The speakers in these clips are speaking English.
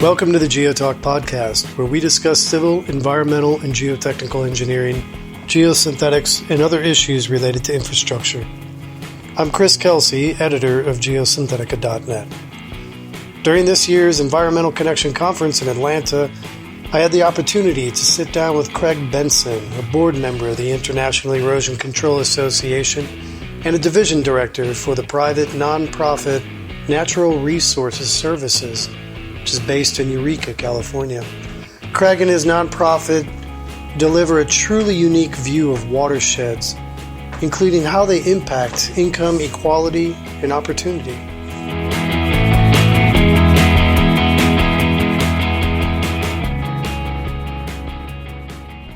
Welcome to the Geotalk podcast, where we discuss civil, environmental, and geotechnical engineering, geosynthetics, and other issues related to infrastructure. I'm Chris Kelsey, editor of geosynthetica.net. During this year's Environmental Connection Conference in Atlanta, I had the opportunity to sit down with Craig Benson, a board member of the International Erosion Control Association and a division director for the private nonprofit Natural Resources Services, which is based in Eureka, California. Craig and his nonprofit deliver a truly unique view of watersheds, including how they impact income, equality, and opportunity.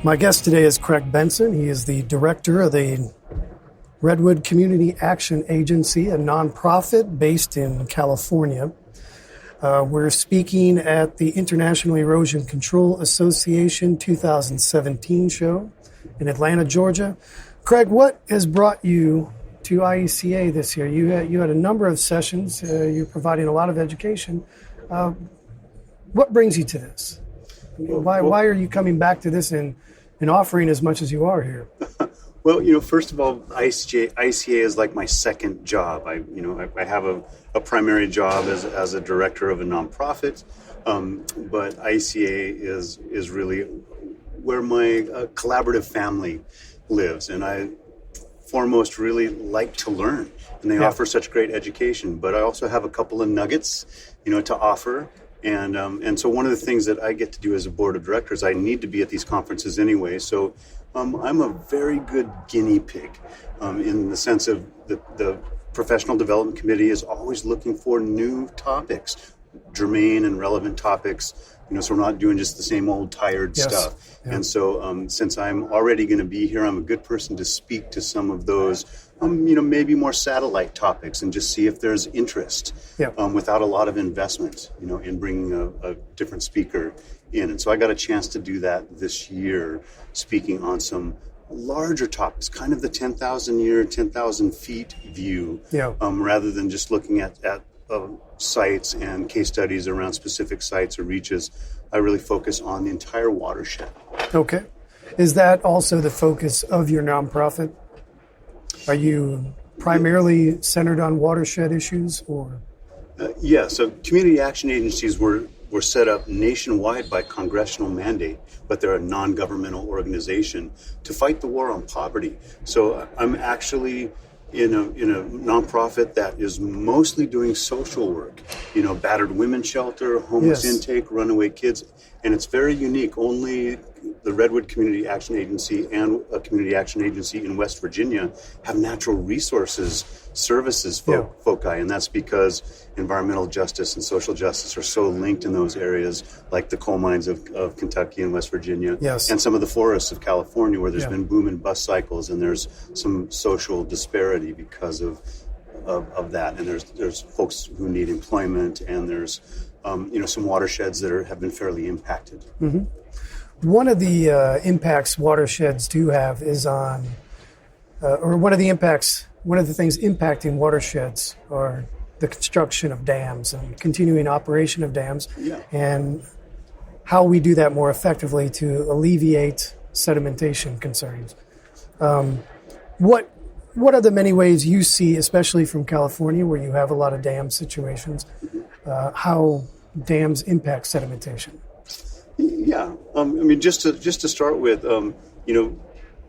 My guest today is Craig Benson. He is the director of the Redwood Community Action Agency, a nonprofit based in California. We're speaking at the International Erosion Control Association 2017 show in Atlanta, Georgia. Craig, what has brought you to IECA this year? You had a number of sessions. You're providing a lot of education. What brings you to this? Why are you coming back to this and offering as much as you are here? Well, first of all, IECA is like my second job. I have a primary job as a director of a nonprofit, but IECA is really where my collaborative family lives, and I foremost really like to learn, and they offer such great education. But I also have a couple of nuggets, to offer. And so one of the things that I get to do as a board of directors, I need to be at these conferences anyway. So I'm a very good guinea pig in the sense of the Professional Development Committee is always looking for new topics, germane and relevant topics, so we're not doing just the same old tired stuff. Yeah. And so since I'm already going to be here, I'm a good person to speak to some of those maybe more satellite topics and just see if there's interest without a lot of investment, in bringing a different speaker in. And so I got a chance to do that this year, speaking on some larger topics, kind of the 10,000 feet view, rather than just looking at sites and case studies around specific sites or reaches. I really focus on the entire watershed. Okay. Is that also the focus of your nonprofit? Are you primarily centered on watershed issues, or? So community action agencies were set up nationwide by congressional mandate, but they're a non-governmental organization to fight the war on poverty. So I'm actually in a nonprofit that is mostly doing social work, battered women's shelter, homeless intake, runaway kids, and it's very unique. Only the Redwood Community Action Agency and a community action agency in West Virginia have natural resources services foci, and that's because environmental justice and social justice are so linked in those areas, like the coal mines of Kentucky and West Virginia, and some of the forests of California, where there's been boom and bust cycles, and there's some social disparity because of that. And there's folks who need employment, and there's some watersheds that have been fairly impacted. Mm-hmm. One of the impacts watersheds do have is on, one of the things impacting watersheds are the construction of dams and continuing operation of dams, and how we do that more effectively to alleviate sedimentation concerns. What are the many ways you see, especially from California, where you have a lot of dam situations, how dams impact sedimentation? Just to start with,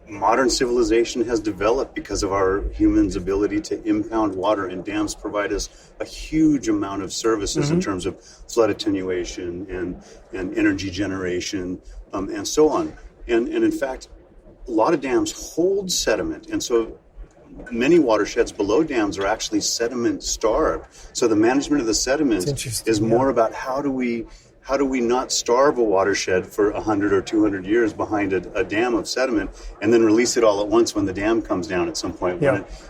modern civilization has developed because of our humans' ability to impound water, and dams provide us a huge amount of services in terms of flood attenuation and energy generation, and so on. And in fact, a lot of dams hold sediment, and so many watersheds below dams are actually sediment starved. So the management of the sediment is more about how do we not starve a watershed for 100 or 200 years behind a dam of sediment and then release it all at once when the dam comes down at some point.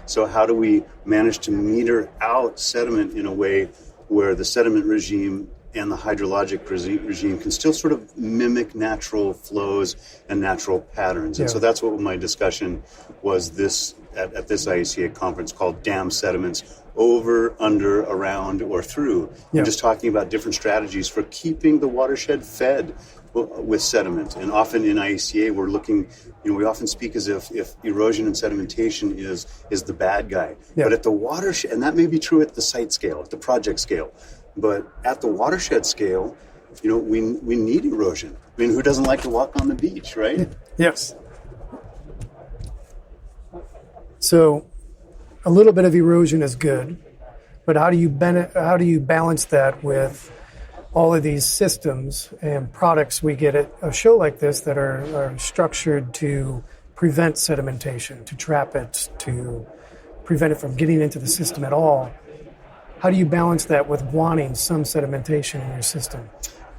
So how do we manage to meter out sediment in a way where the sediment regime and the hydrologic regime can still sort of mimic natural flows and natural patterns? And so that's what my discussion was this at this ICA conference called Dam Sediments Over, Under, Around, or Through. We're just talking about different strategies for keeping the watershed fed with sediment. And often in ICA, we're looking, we often speak as if erosion and sedimentation is the bad guy. But at the watershed, and that may be true at the site scale, at the project scale, but at the watershed scale, we need erosion. I mean, who doesn't like to walk on the beach, right? Yes. So a little bit of erosion is good, but how do you balance that with all of these systems and products we get at a show like this that are structured to prevent sedimentation, to trap it, to prevent it from getting into the system at all? How do you balance that with wanting some sedimentation in your system?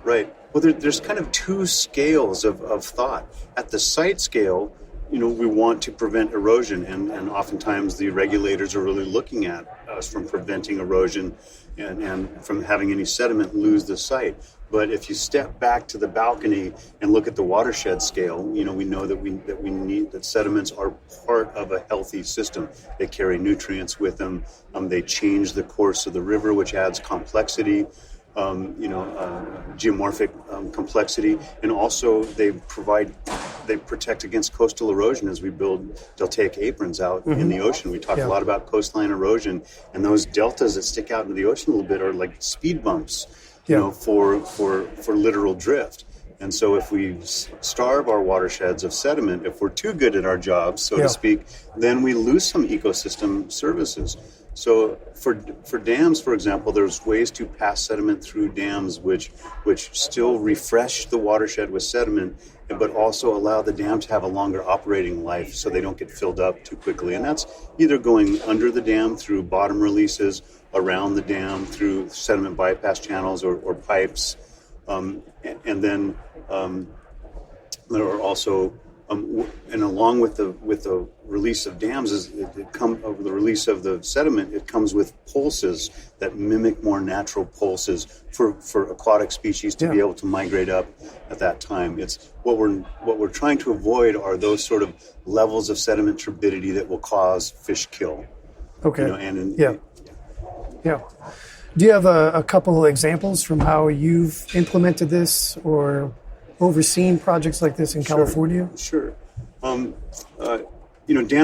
Right. Well, there's kind of two scales of thought. At the site scale, we want to prevent erosion, and oftentimes the regulators are really looking at us from preventing erosion and from having any sediment lose the site. But if you step back to the balcony and look at the watershed scale, we know that sediments are part of a healthy system. They carry nutrients with them. They change the course of the river, which adds complexity. Geomorphic complexity, and also they protect against coastal erosion as we build deltaic aprons out in the ocean. We talk a lot about coastline erosion, and those deltas that stick out into the ocean a little bit are like speed bumps, for littoral drift. And so if we starve our watersheds of sediment, if we're too good at our jobs, so to speak, then we lose some ecosystem services. So for dams, for example, there's ways to pass sediment through dams which still refresh the watershed with sediment, but also allow the dam to have a longer operating life so they don't get filled up too quickly. And that's either going under the dam through bottom releases, around the dam through sediment bypass channels or pipes, and then there are also and along with the release of dams the release of the sediment, it comes with pulses that mimic more natural pulses for aquatic species to be able to migrate up at that time. It's what we're trying to avoid are those sort of levels of sediment turbidity that will cause fish kill. Okay. Do you have a couple of examples from how you've implemented this or overseen projects like this in California? Sure. Dam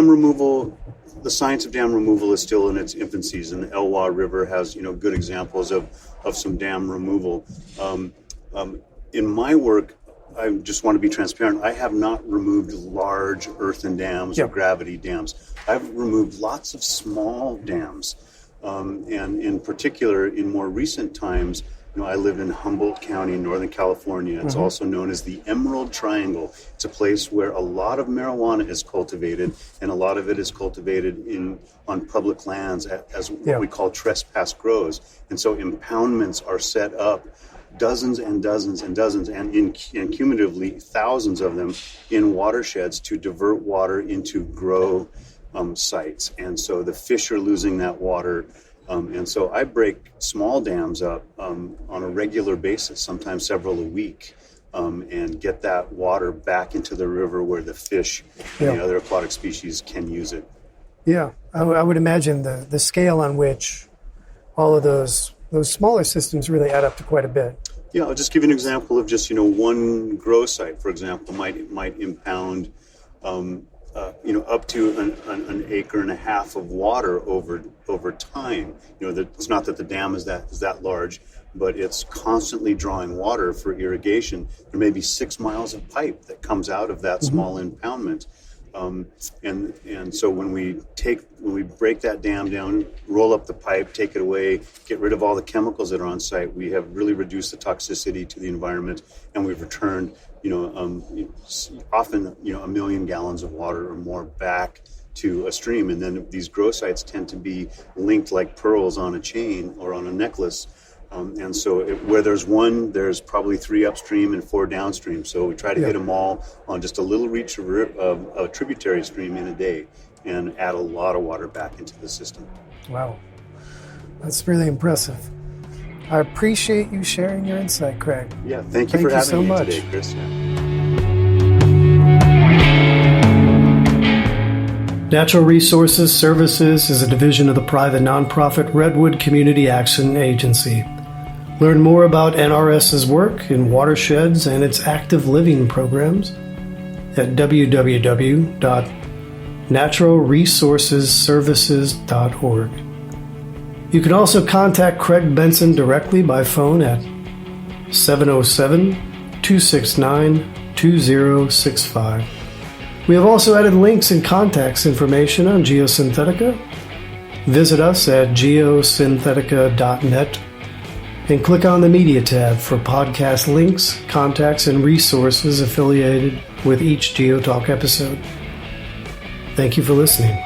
removal, the science of dam removal is still in its infancies, and the Elwha River has, good examples of some dam removal. In my work, I just want to be transparent. I have not removed large earthen dams or gravity dams. I've removed lots of small dams. And in particular, in more recent times, I live in Humboldt County, Northern California. It's also known as the Emerald Triangle. It's a place where a lot of marijuana is cultivated, and a lot of it is cultivated on public lands as what we call trespass grows. And so impoundments are set up, dozens and dozens and dozens, and cumulatively thousands of them in watersheds to divert water into grow sites. And so the fish are losing that water. And so I break small dams up on a regular basis, sometimes several a week, and get that water back into the river where the fish and the other aquatic species can use it. Yeah, I would imagine the scale on which all of those smaller systems really add up to quite a bit. Yeah, I'll just give you an example of just, one grow site, for example, might impound up to an acre and a half of water over time. It's not that the dam is that large, but it's constantly drawing water for irrigation. There may be 6 miles of pipe that comes out of that small impoundment. And so when we break that dam down, roll up the pipe, take it away, get rid of all the chemicals that are on site, we have really reduced the toxicity to the environment, and we've returned often 1 million gallons of water or more back to a stream. And then these grow sites tend to be linked like pearls on a chain or on a necklace. And so where there's one, there's probably 3 upstream and 4 downstream. So we try to hit them all on just a little reach of a tributary stream in a day and add a lot of water back into the system. Wow. That's really impressive. I appreciate you sharing your insight, Craig. Yeah, thank you for having me today, Chris. Natural Resources Services is a division of the private nonprofit Redwood Community Action Agency. Learn more about NRS's work in watersheds and its active living programs at www.naturalresourcesservices.org. You can also contact Craig Benson directly by phone at 707-269-2065. We have also added links and contacts information on Geosynthetica. Visit us at geosynthetica.net and click on the Media tab for podcast links, contacts, and resources affiliated with each GeoTalk episode. Thank you for listening.